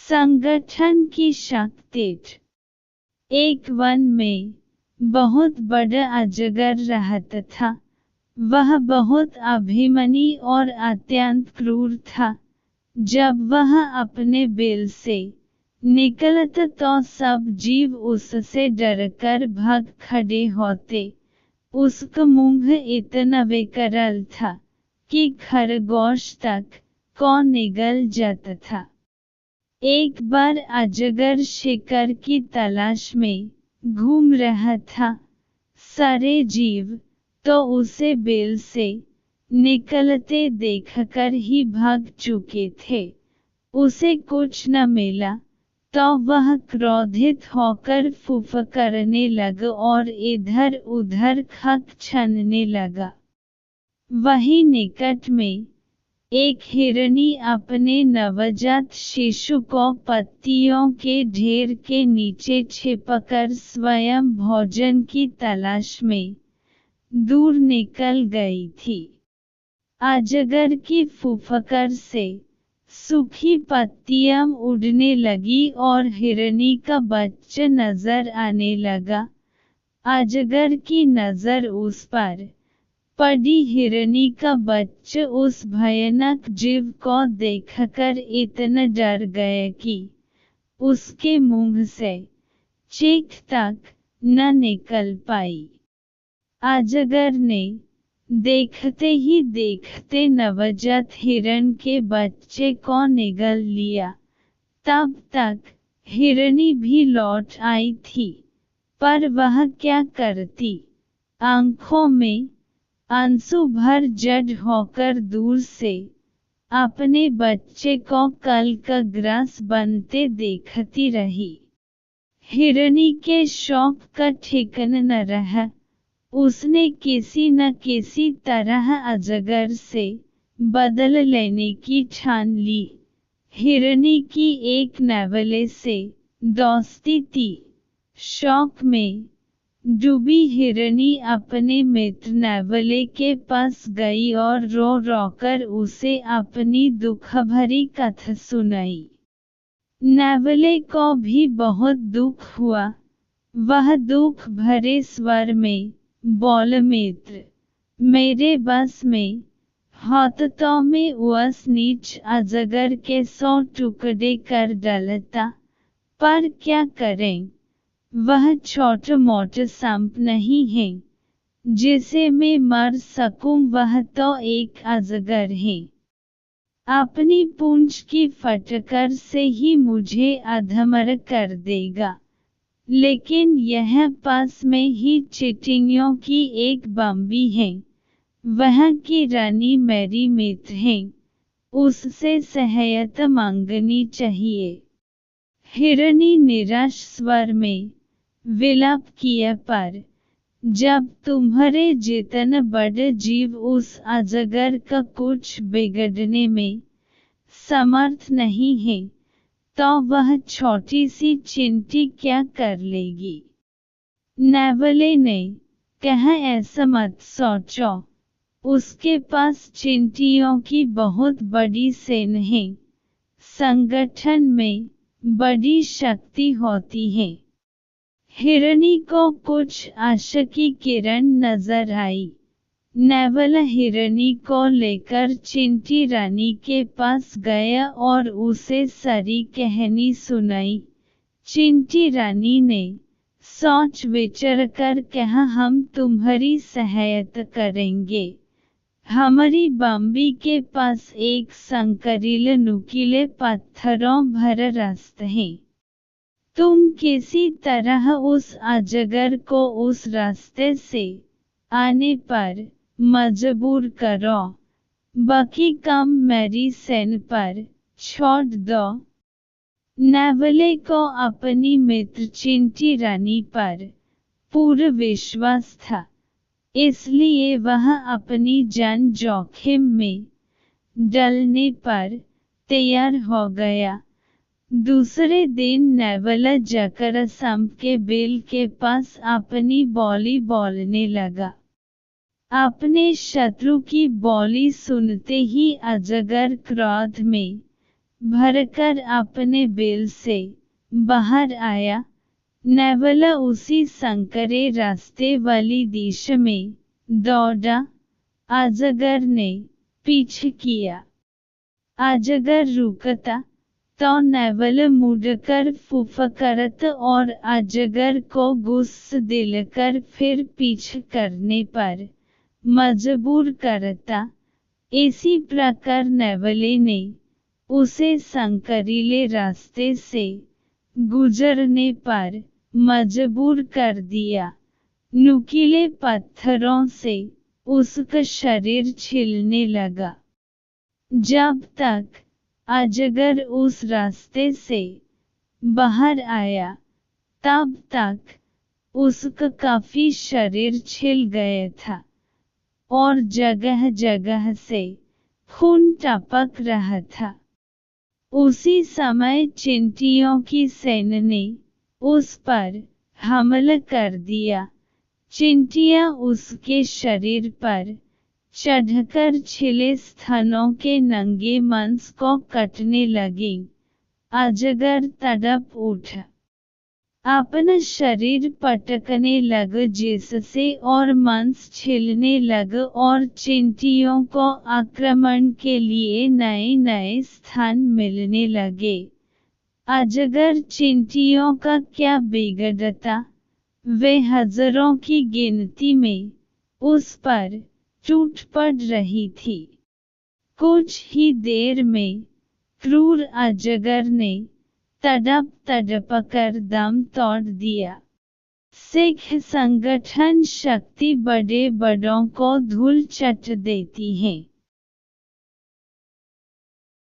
संगठन की शक्ति। एक वन में बहुत बड़ा अजगर रहता था। वह बहुत अभिमानी और अत्यंत क्रूर था। जब वह अपने बिल से निकलता तो सब जीव उससे डरकर भाग खड़े होते। उसका मुंह इतना विकराल था कि खरगोश तक को निगल जाता था। एक बार अजगर शिकार की तलाश में घूम रहा था। सारे जीव तो उसे बिल से निकलते देखकर ही भाग चुके थे। उसे कुछ न मिला तो वह क्रोधित होकर फुफकारने लगा और इधर उधर खाक छानने लगा। वहीं निकट में एक हिरनी अपने नवजात शिशु को पत्तियों के ढेर के नीचे छिपकर स्वयं भोजन की तलाश में दूर निकल गई थी। अजगर की फुफकार से सूखी पत्तियां उड़ने लगी और हिरनी का बच्चा नजर आने लगा। अजगर की नजर उस पर पड़ी। हिरनी का बच्चा उस भयानक जीव को देखकर इतना डर गया कि उसके मुंह से चीख तक न निकल पाई। अजगर ने देखते ही देखते नवजात हिरण के बच्चे को निगल लिया। तब तक हिरनी भी लौट आई थी, पर वह क्या करती। आंखों में आंसू भर जड़ होकर दूर से अपने बच्चे को कल का ग्रास बनते देखती रही। हिरनी के शौक का ठिकाना न रहा। उसने किसी न किसी तरह अजगर से बदल लेने की ठान ली। हिरनी की एक नेवले से दोस्ती थी। शौक में डूबी हिरनी अपने मित्र नेवले के पास गई और रो रो कर उसे अपनी दुख भरी कथा सुनाई। नेवले को भी बहुत दुख हुआ। वह दुख भरे स्वर में बोला, मित्र, मेरे बस में होता तो मैं उस नीच अजगर के 100 टुकड़े कर डालता, पर क्या करें, वह छोटा मोटा सांप नहीं है जिसे मैं मार सकूं। वह तो एक अजगर है। अपनी पूंछ की फटकार से ही मुझे अधमरा कर देगा। लेकिन यह पास में ही चींटियों की एक बम्बी है। वहाँ की रानी मेरी मित्र है। उससे सहायता मांगनी चाहिए। हिरनी निराश स्वर में विलाप किया, पर जब तुम्हारे जितना बड़ा जीव उस अजगर का कुछ बिगड़ने में समर्थ नहीं है, तो वह छोटी सी चींटी क्या कर लेगी। नेवले ने कहा, ऐसा मत सोचो। उसके पास चींटियों की बहुत बड़ी सेना है। संगठन में बड़ी शक्ति होती है। हिरनी को कुछ आशा की किरण नजर आई। नेवला हिरनी को लेकर चींटी रानी के पास गया और उसे सारी कहानी सुनाई। चींटी रानी ने सोच विचार कर कहा, हम तुम्हारी सहायता करेंगे। हमारी बम्बी के पास एक संकरीले नुकीले पत्थरों भरा रास्ता है। तुम किसी तरह उस अजगर को उस रास्ते से आने पर मजबूर करो। बाकी काम मेरी सेना पर छोड़ दो। नेवले को अपनी मित्र चींटी रानी पर पूरा विश्वास था, इसलिए वह अपनी जान जोखिम में डालने पर तैयार हो गया। दूसरे दिन नेवला जाकर सांप के बिल के पास अपनी बोली बोलने लगा। अपने शत्रु की बोली सुनते ही अजगर क्रोध में भरकर अपने बिल से बाहर आया। नेवल उसी संकरे रास्ते वाली दिशा में दौड़ा। अजगर ने पीछे किया। अजगर रुकता तो नेवल मुड़कर फुफकारत और अजगर को गुस्सा दिलकर फिर पीछे करने पर मजबूर करता। इसी प्रकार नेवले ने उसे संकरीले रास्ते से गुजरने पर मजबूर कर दिया। नुकीले पत्थरों से उसका शरीर छिलने लगा। जब तक अजगर उस रास्ते से बाहर आया तब तक उसका काफी शरीर छिल गया था और जगह जगह से खून टपक रहा था। उसी समय चींटियों की सेना ने उस पर हमला कर दिया। चींटियां उसके शरीर पर चढ़कर छिले स्थानों के नंगे मांस को काटने लगी। अजगर तड़प उठा। अपना शरीर पटकने लगा जिससे और मांस छिलने लगा और चींटियों को आक्रमण के लिए नए नए स्थान मिलने लगे। अजगर चींटियों का क्या बिगड़ता, वे हजारों की गिनती में उस पर टूट पड़ रही थी। कुछ ही देर में क्रूर अजगर ने तड़प तड़पकर दम तोड़ दिया। सिख संगठन शक्ति बड़े बड़ों को धूल चट देती है।